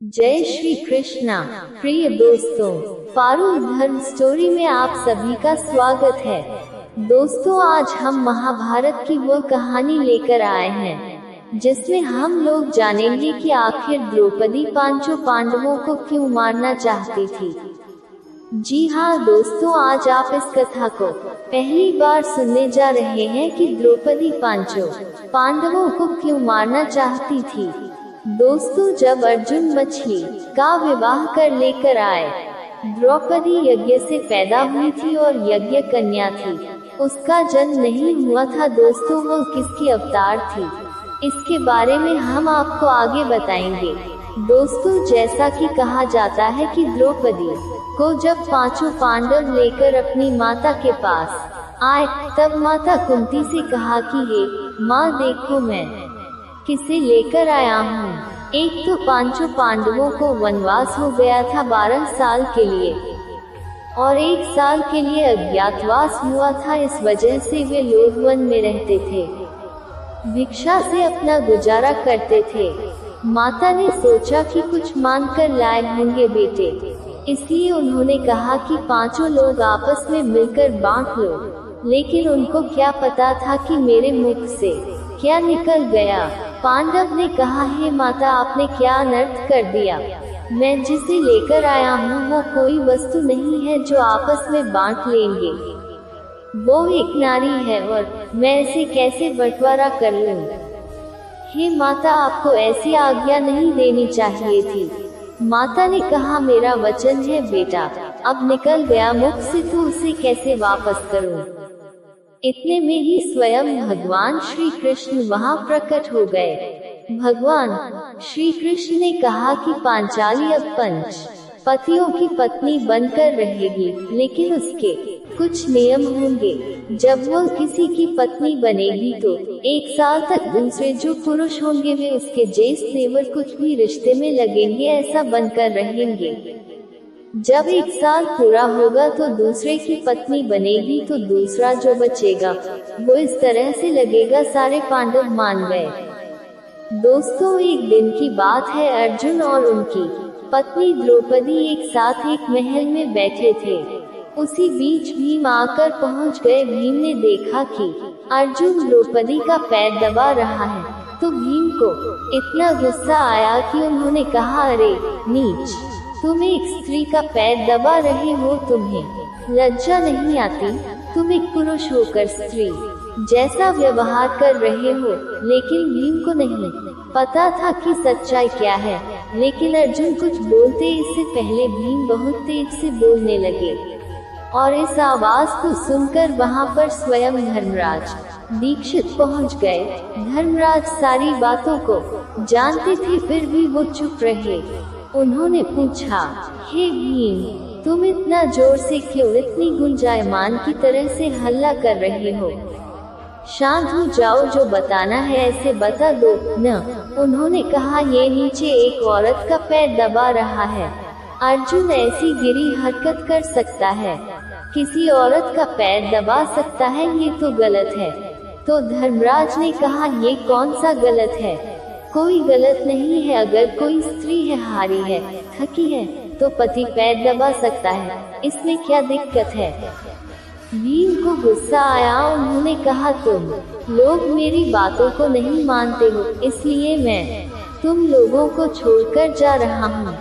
जय श्री कृष्णा। प्रिय दोस्तों, पारुल धर्म स्टोरी में आप सभी का स्वागत है। दोस्तों, आज हम महाभारत की वो कहानी लेकर आए हैं जिसमें हम लोग जानेंगे कि आखिर द्रौपदी पांचों पांडवों को क्यों मारना चाहती थी। जी हाँ दोस्तों, आज आप इस कथा को पहली बार सुनने जा रहे हैं कि द्रौपदी पांचों पांडवों को क्यों मारना चाहती थी। दोस्तों, जब अर्जुन मछली का विवाह कर लेकर आए, द्रौपदी यज्ञ से पैदा हुई थी और यज्ञ कन्या थी। उसका जन्म नहीं हुआ था। दोस्तों, वो किसकी अवतार थी, इसके बारे में हम आपको आगे बताएंगे। दोस्तों, जैसा कि कहा जाता है कि द्रौपदी को जब पांचों पांडव लेकर अपनी माता के पास आए, तब माता कुंती से कहा कि हे माँ, देखो मैं किसे लेकर आया हूँ। एक तो पांचों पांडवों को वनवास हो गया था 12 साल के लिए, और 1 साल के लिए अज्ञातवास हुआ था। इस वजह से वे लोग वन में रहते थे, भिक्षा से अपना गुजारा करते थे। माता ने सोचा कि कुछ मांग कर लाए होंगे बेटे, इसलिए उन्होंने कहा कि पांचों लोग आपस में मिलकर बांट लो। लेकिन उनको क्या पता था कि मेरे मुख से क्या निकल गया। पांडव ने कहा, हे माता, आपने क्या अनर्थ कर दिया। मैं जिसे लेकर आया हूँ वो कोई वस्तु नहीं है जो आपस में बांट लेंगे। वो एक नारी है और मैं इसे कैसे बंटवारा कर लूँ। हे माता, आपको ऐसी आज्ञा नहीं देनी चाहिए थी। माता ने कहा, मेरा वचन है बेटा, अब निकल गया मुख से तो उसे कैसे वापस करूँ। इतने में ही स्वयं भगवान श्री कृष्ण वहां प्रकट हो गए। भगवान श्री कृष्ण ने कहा कि पांचाली अब 5 पतियों की पत्नी बनकर रहेगी, लेकिन उसके कुछ नियम होंगे। जब वह किसी की पत्नी बनेगी तो 1 साल तक दूसरे जो पुरुष होंगे वे उसके ज्येष्ठ देवर कुछ भी रिश्ते में लगेंगे, ऐसा बनकर रहेंगे। जब 1 साल पूरा होगा तो दूसरे की पत्नी बनेगी तो दूसरा जो बचेगा वो इस तरह से लगेगा। सारे पांडव मान गए। दोस्तों, एक दिन की बात है। अर्जुन और उनकी पत्नी द्रौपदी एक साथ एक महल में बैठे थे। उसी बीच भीम आकर पहुंच गए। भीम ने देखा कि अर्जुन द्रौपदी का पैर दबा रहा है, तो भीम को इतना गुस्सा आया कि उन्होंने कहा, अरे नीच, तुम एक स्त्री का पैर दबा रहे हो, तुम्हें लज्जा नहीं आती। तुम एक पुरुष होकर स्त्री जैसा व्यवहार कर रहे हो। लेकिन भीम को नहीं पता था कि सच्चाई क्या है। लेकिन अर्जुन कुछ बोलते इससे पहले भीम बहुत तेज से बोलने लगे, और इस आवाज को सुनकर वहां पर स्वयं धर्मराज दीक्षित पहुंच गए। धर्मराज सारी बातों को जानते थे, फिर भी वो चुप रहे। उन्होंने पूछा, हे भीम, तुम इतना जोर से क्यों, इतनी गुंजायमान की तरह से हल्ला कर रहे हो। शांत हो जाओ, जो बताना है ऐसे बता दो न। उन्होंने कहा, ये नीचे एक औरत का पैर दबा रहा है। अर्जुन ऐसी गिरी हरकत कर सकता है, किसी औरत का पैर दबा सकता है, ये तो गलत है। तो धर्मराज ने कहा, ये कौन सा गलत है। कोई गलत नहीं है। अगर कोई स्त्री है, हारी है, थकी है, तो पति पैर दबा सकता है, इसमें क्या दिक्कत है। भीम को गुस्सा आया। उन्होंने कहा, तुम लोग मेरी बातों को नहीं मानते हो, इसलिए मैं तुम लोगों को छोड़कर जा रहा हूँ।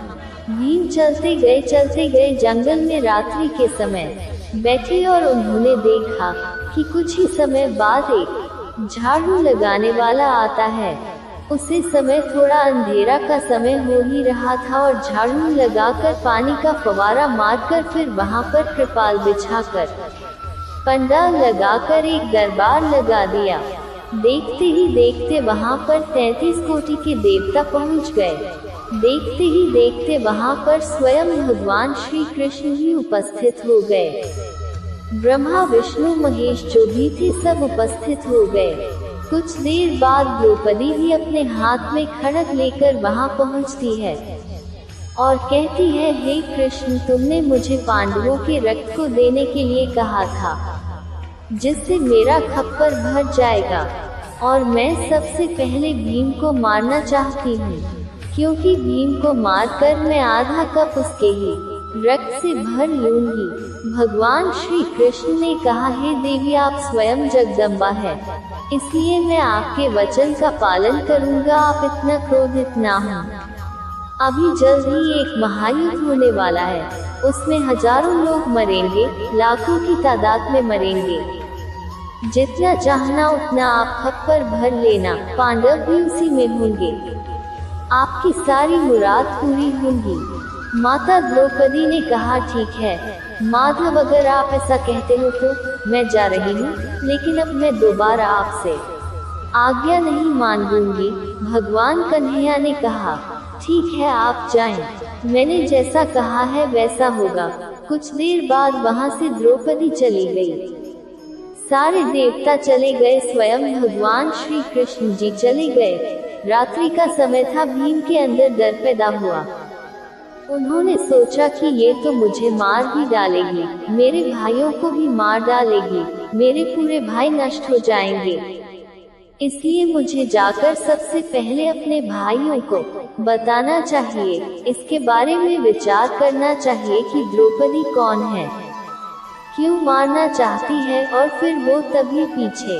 भीम चलते गए जंगल में रात्रि के समय बैठे, और उन्होंने देखा कि कुछ ही समय बाद एक झाड़ू लगाने वाला आता है। उसी समय थोड़ा अंधेरा का समय हो ही रहा था, और झाड़ू लगाकर पानी का फवारा मारकर फिर वहां पर कृपाल बिछाकर पंडाल लगाकर एक दरबार लगा दिया। देखते ही देखते वहां पर 33 कोटि के देवता पहुंच गए। देखते ही देखते वहां पर स्वयं भगवान श्री कृष्ण ही उपस्थित हो गए। ब्रह्मा, विष्णु, महेश जो भी थे सब उपस्थित हो गए। कुछ देर बाद द्रौपदी भी अपने हाथ में खड्ग लेकर वहां पहुंचती है और कहती है, हे कृष्ण, तुमने मुझे पांडवों के रक्त को देने के लिए कहा था, जिससे मेरा खप्पर भर जाएगा, और मैं सबसे पहले भीम को मारना चाहती हूँ। क्योंकि भीम को मारकर मैं आधा कप उसके ही रक्त से भर लूंगी। भगवान श्री कृष्ण ने कहा, हे देवी, आप स्वयं जगदम्बा है, इसलिए मैं आपके वचन का पालन करूंगा। आप इतना क्रोधित ना हो। अभी जल्द ही एक महायुद्ध होने वाला है, उसमें हजारों लोग मरेंगे, लाखों की तादाद में मरेंगे। जितना चाहना उतना आप खप्पर भर लेना, पांडव भी उसी में होंगे, आपकी सारी मुराद पूरी होंगी। माता द्रौपदी ने कहा, ठीक है माधव, अगर आप ऐसा कहते हो तो मैं जा रही हूँ, लेकिन अब मैं दोबारा आपसे आज्ञा नहीं मांगूंगी। भगवान कन्हैया ने कहा, ठीक है आप जाएं, मैंने जैसा कहा है वैसा होगा। कुछ देर बाद वहां से द्रौपदी चली गई। सारे देवता चले गए, स्वयं भगवान श्री कृष्ण जी चले गए। रात्रि का समय था, भीम के अंदर डर पैदा हुआ। उन्होंने सोचा कि ये तो मुझे मार भी डालेगी, मेरे भाइयों को भी मार डालेगी, मेरे पूरे भाई नष्ट हो जाएंगे। इसलिए मुझे जाकर सबसे पहले अपने भाइयों को बताना चाहिए, इसके बारे में विचार करना चाहिए कि द्रौपदी कौन है, क्यों मारना चाहती है। और फिर वो तभी पीछे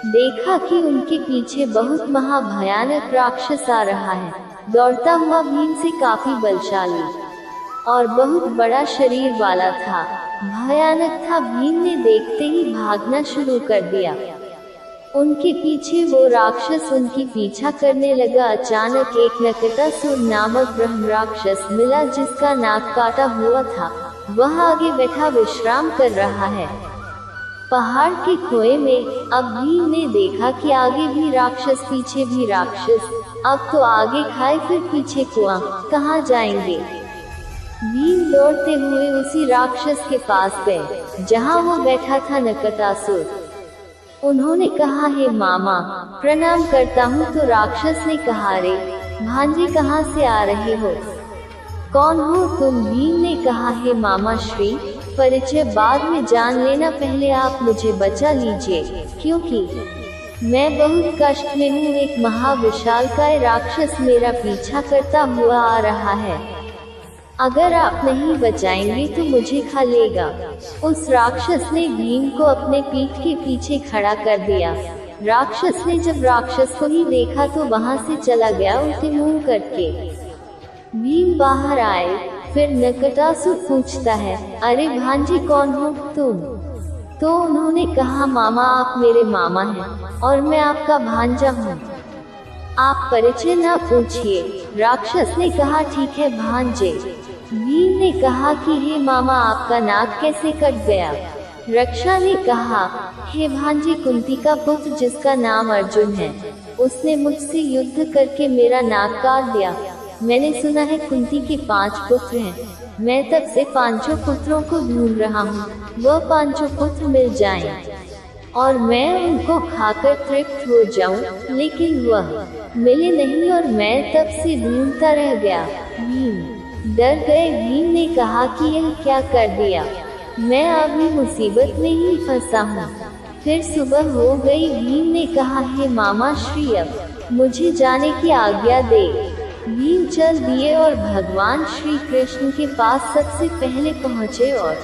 देखा कि उनके पीछे बहुत महाभयानक राक्षस आ रहा है, दौड़ता हुआ भीम से काफी बलशाली और बहुत बड़ा शरीर वाला था, भयानक था। भीम ने देखते ही भागना शुरू कर दिया। उनके पीछे वो राक्षस उनकी पीछा करने लगा। अचानक एक नकटासुर नामक ब्रह्म राक्षस मिला, जिसका नाक काटा हुआ था। वह आगे बैठा विश्राम कर रहा है पहाड़ के खोए में। अब भीम ने देखा कि आगे भी राक्षस, पीछे भी राक्षस। अब तो आगे खाए फिर पीछे कुआं, कहाँ जाएंगे। भीम दौड़ते हुए उसी राक्षस के पास गए जहाँ वो बैठा था नकटासुर। उन्होंने कहा, हे मामा, प्रणाम करता हूँ। तो राक्षस ने कहा, रे भांजे, कहाँ से आ रहे हो, कौन हो तुम। भीम ने कहा, हे मामा श्री, परिचय बाद में जान लेना, पहले आप मुझे बचा लीजिए, क्योंकि मैं बहुत कष्ट में हूँ। एक महाविशालकाय राक्षस मेरा पीछा करता हुआ आ रहा है, अगर आप नहीं बचाएंगे तो मुझे खा लेगा। उस राक्षस ने भीम को अपने पीठ के पीछे खड़ा कर दिया। राक्षस ने जब राक्षस को ही देखा तो वहां से चला गया उल्टे मुंह करके। भीम बाहर आए, फिर नकटासुर पूछता है, अरे भांजी, कौन हो तुम। तो उन्होंने कहा, मामा, आप मेरे मामा हैं और मैं आपका भांजा हूँ, आप परिचय ना पूछिए। राक्षस ने कहा, ठीक है भांजे। भीम ने कहा कि हे मामा, आपका नाक कैसे कट गया। रक्षा ने कहा, हे भांजे, कुंती का पुत्र जिसका नाम अर्जुन है, उसने मुझसे युद्ध करके मेरा नाक काट दिया। मैंने सुना है कुंती के 5 पुत्र हैं, मैं तब से 5 पुत्रों को ढूंढ रहा हूँ। वह 5 पुत्र मिल जाएं और मैं उनको खाकर तृप्त हो जाऊं, लेकिन वह मिले नहीं और मैं तब से ढूंढता रह गया। भीम डर गए। भीम ने कहा कि यह क्या कर दिया, मैं अभी मुसीबत में ही फंसा हूँ। फिर सुबह हो गई। भीम ने कहा, हे मामा श्री, अब मुझे जाने की आज्ञा दे। भीम चल दिए और भगवान श्री कृष्ण के पास सबसे पहले पहुँचे और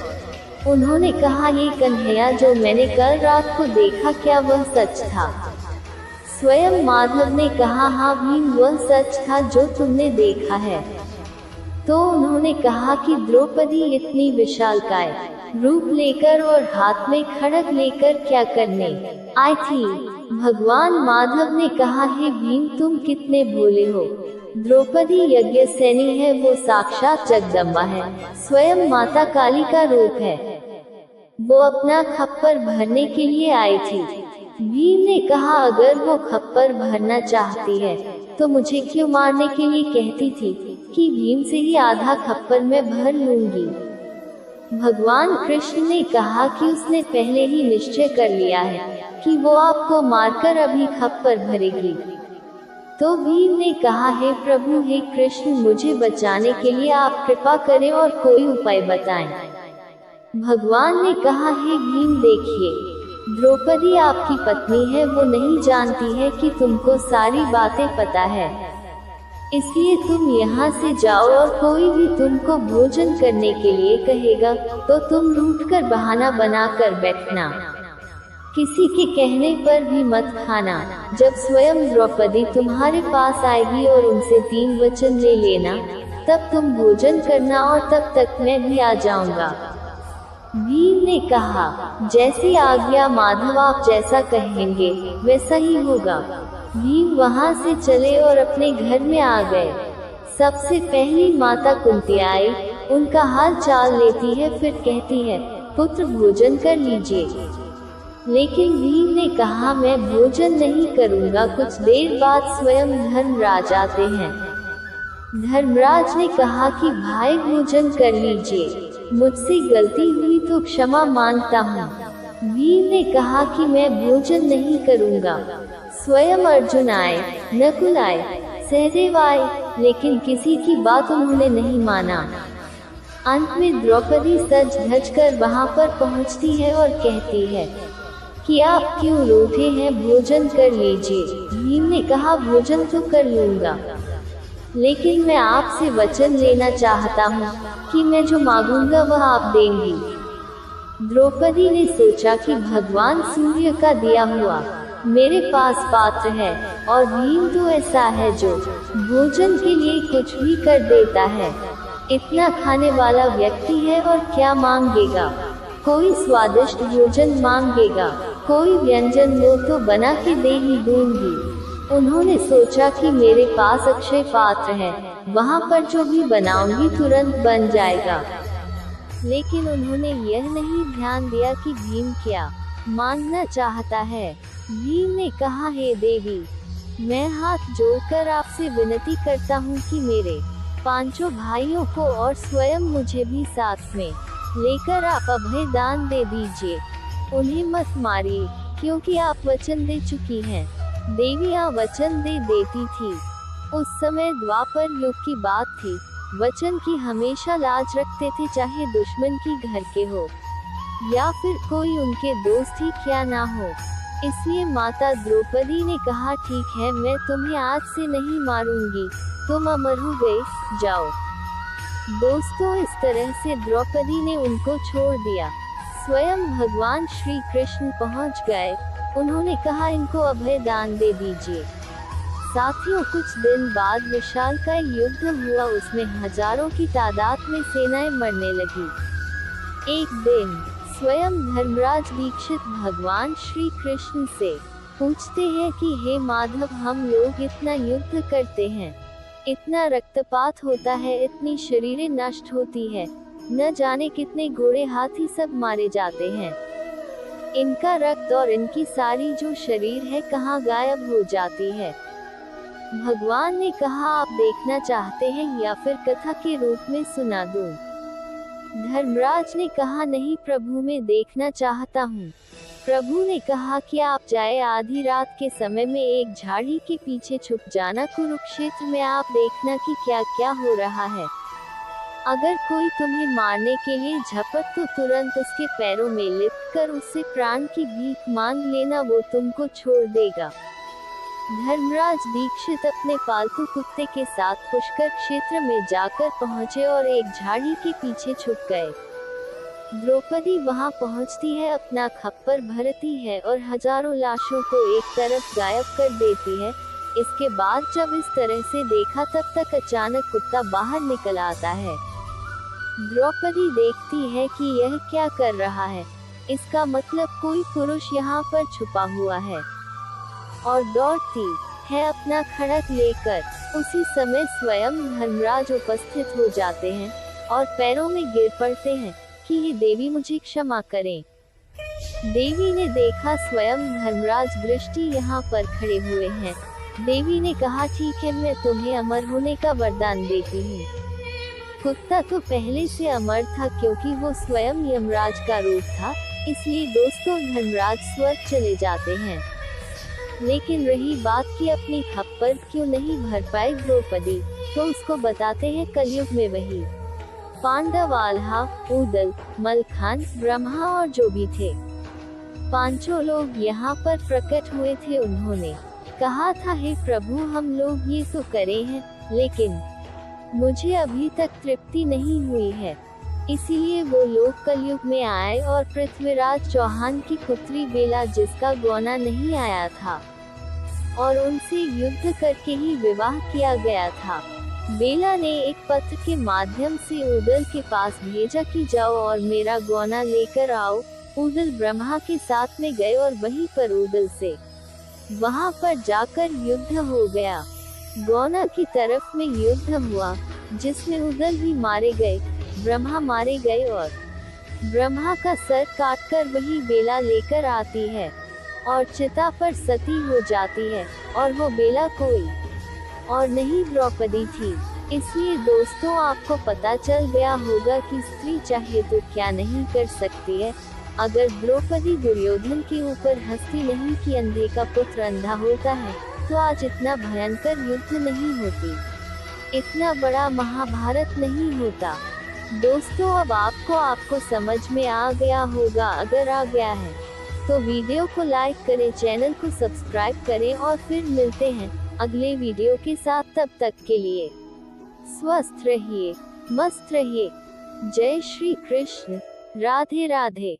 उन्होंने कहा, ये कन्हैया, जो मैंने कल रात को देखा, क्या वह सच था। स्वयं माधव ने कहा, हाँ भीम, वह सच था जो तुमने देखा है। तो उन्होंने कहा कि द्रौपदी इतनी विशालकाय रूप लेकर और हाथ में खड्ग लेकर क्या करने आई थी। भगवान माधव ने कहा, हे भीम, तुम कितने भोले हो। द्रौपदी यज्ञसेनी है, वो साक्षात जगदम्बा है, स्वयं माता काली का रूप है। वो अपना खप्पर भरने के लिए आई थी। भीम ने कहा, अगर वो खप्पर भरना चाहती है तो मुझे क्यों मारने के लिए कहती थी कि भीम से ही आधा खप्पर मैं भर लूंगी। भगवान कृष्ण ने कहा कि उसने पहले ही निश्चय कर लिया है कि वो आपको मारकर अभी खप्पर भरेगी। तो भीम ने कहा, हे प्रभु, हे कृष्ण, मुझे बचाने के लिए आप कृपा करें और कोई उपाय बताएं। भगवान ने कहा, हे भीम, देखिए, द्रौपदी आपकी पत्नी है, वो नहीं जानती है कि तुमको सारी बातें पता है। इसलिए तुम यहाँ से जाओ और कोई भी तुमको भोजन करने के लिए कहेगा तो तुम रूठकर बहाना बनाकर बैठना। किसी के कहने पर भी मत खाना। जब स्वयं द्रौपदी तुम्हारे पास आएगी और उनसे 3 वचन ले लेना, तब तुम भोजन करना और तब तक मैं भी आ जाऊंगा। भीम ने कहा, जैसी आज्ञा माधव, आप जैसा कहेंगे वैसा ही होगा। भीम वहां से चले और अपने घर में आ गए। सबसे पहली माता कुंती आई, उनका हाल चाल लेती है, फिर कहती है, पुत्र भोजन कर लीजिए। लेकिन भीम ने कहा, मैं भोजन नहीं करूंगा। कुछ देर बाद स्वयं धर्मराज आते हैं। धर्मराज ने कहा कि भाई भोजन कर लीजिए, मुझसे गलती हुई तो क्षमा मांगता हूँ। भीम ने कहा कि मैं भोजन नहीं करूंगा। स्वयं अर्जुन आए, नकुल आए, सहदेव आए, लेकिन किसी की बात उन्होंने नहीं माना। अंत में द्रौपदी सज धज कर वहां पर पहुंचती है और कहती है कि आप क्यों रूठे हैं, भोजन कर लीजिए। भीम ने कहा, भोजन तो कर लूंगा, लेकिन मैं आपसे वचन लेना चाहता हूँ कि मैं जो मांगूंगा वह आप देंगी। द्रौपदी ने सोचा कि भगवान सूर्य का दिया हुआ मेरे पास पात्र है, और भीम तो ऐसा है जो भोजन के लिए कुछ भी कर देता है। इतना खाने वाला व्यक्ति है और क्या मांगेगा? कोई स्वादिष्ट भोजन मांगेगा, कोई व्यंजन वो तो बना के दे ही दूंगी। उन्होंने सोचा कि मेरे पास अक्षय पात्र है, वहाँ पर जो भी बनाऊंगी तुरंत बन जाएगा। लेकिन उन्होंने यह नहीं ध्यान दिया कि भीम क्या मांगना चाहता है। भीम ने कहा, हे देवी, मैं हाथ जोड़कर आपसे विनती करता हूँ कि मेरे 5 भाइयों को और स्वयं मुझे भी साथ में लेकर आप अभय दान दे दीजिए। उन्हें मत मारिए, क्योंकि आप वचन दे चुकी हैं। देवियाँ वचन दे देती थी। उस समय द्वापर युग की बात थी। वचन की हमेशा लाज रखते थे, चाहे दुश्मन की घर के हो या फिर कोई उनके दोस्त ही क्यों ना हो। इसलिए माता द्रौपदी ने कहा, ठीक है, मैं तुम्हें आज से नहीं मारूंगी, तुम अमर हो गए, जाओ। दोस्तों, इस तरह से द्रौपदी ने उनको छोड़ दिया। स्वयं भगवान श्री कृष्ण पहुंच गए। उन्होंने कहा, इनको अभय दान दे दीजिए। साथियों, कुछ दिन बाद विशालकाय युद्ध हुआ। उसमें हजारों की तादाद में सेनाएं मरने लगी। एक दिन स्वयं धर्मराज दीक्षित भगवान श्री कृष्ण से पूछते हैं कि हे माधव, हम लोग इतना युद्ध करते हैं, इतना रक्तपात होता है, इतनी शरीरें नष्ट होती है, न जाने कितने घोड़े हाथी सब मारे जाते हैं, इनका रक्त और इनकी सारी जो शरीर है कहाँ गायब हो जाती है। भगवान ने कहा, आप देखना चाहते हैं या फिर कथा के रूप में सुना दूं? धर्मराज ने कहा, नहीं प्रभु, मैं देखना चाहता हूँ। प्रभु ने कहा कि आप जाए, आधी रात के समय में एक झाड़ी के पीछे छुप जाना, कुरुक्षेत्र में आप देखना कि क्या क्या हो रहा है। अगर कोई तुम्हें मारने के लिए झपट तो तुरंत उसके पैरों में लिपटकर उससे प्राण की भीख मांग लेना, वो तुमको छोड़ देगा। धर्मराज दीक्षित अपने पालतू कुत्ते के साथ पुष्कर क्षेत्र में जाकर पहुंचे और एक झाड़ी के पीछे छुप गए। द्रौपदी वहां पहुंचती है, अपना खप्पर भरती है और हजारों लाशों को एक तरफ गायब कर देती है। इसके बाद जब इस तरह से देखा, तब तक अचानक कुत्ता बाहर निकल आता है। द्रौपदी देखती है कि यह क्या कर रहा है। इसका मतलब कोई पुरुष यहाँ पर छुपा हुआ है और दौड़ती है अपना खड़ग लेकर। उसी समय स्वयं धर्मराज उपस्थित हो जाते हैं और पैरों में गिर पड़ते हैं कि ये देवी मुझे क्षमा करें। देवी ने देखा स्वयं धर्मराज दृष्टि यहाँ पर खड़े हुए हैं। देवी ने कहा, ठीक है, मैं तुम्हें अमर होने का वरदान देती हूँ। कुत्ता तो पहले से अमर था, क्योंकि वो स्वयं यमराज का रूप था। इसलिए दोस्तों, धर्मराज स्वर्ग चले जाते हैं। लेकिन रही बात कि अपनी खप्पर क्यों नहीं भर पाई द्रौपदी, तो उसको बताते हैं कलयुग में वही पांडव, आल्हा, उदल, मलखान, ब्रह्मा और जो भी थे, 5 लोग यहाँ पर प्रकट हुए थे। उन्होंने कहा था, हे प्रभु, हम लोग ये तो करे हैं, लेकिन मुझे अभी तक तृप्ति नहीं हुई है। इसीलिए वो लोग कलयुग में आए और पृथ्वीराज चौहान की पुत्री बेला, जिसका गौना नहीं आया था, और उनसे युद्ध करके ही विवाह किया गया था। बेला ने एक पत्र के माध्यम से उदल के पास भेजा कि जाओ और मेरा गौना लेकर आओ। उदल ब्रह्मा के साथ में गए और वहीं पर उदल से वहां पर जाकर युद्ध हो गया। गौना की तरफ में युद्ध हुआ, जिसमें उदल भी मारे गए, ब्रह्मा मारे गए और ब्रह्मा का सर काटकर वही बेला लेकर आती है और चिता पर सती हो जाती है। और वो बेला कोई और नहीं द्रौपदी थी। इसलिए दोस्तों, आपको पता चल गया होगा कि स्त्री चाहे तो क्या नहीं कर सकती है। अगर द्रौपदी दुर्योधन के ऊपर हंसती नहीं कि अंधे का पुत्र अंधा होता है, तो आज इतना भयंकर युद्ध नहीं होती, इतना बड़ा महाभारत नहीं होता। दोस्तों, अब आपको समझ में आ गया होगा। अगर आ गया है तो वीडियो को लाइक करें, चैनल को सब्सक्राइब करें और फिर मिलते हैं अगले वीडियो के साथ। तब तक के लिए स्वस्थ रहिए, मस्त रहिए। जय श्री कृष्ण, राधे राधे।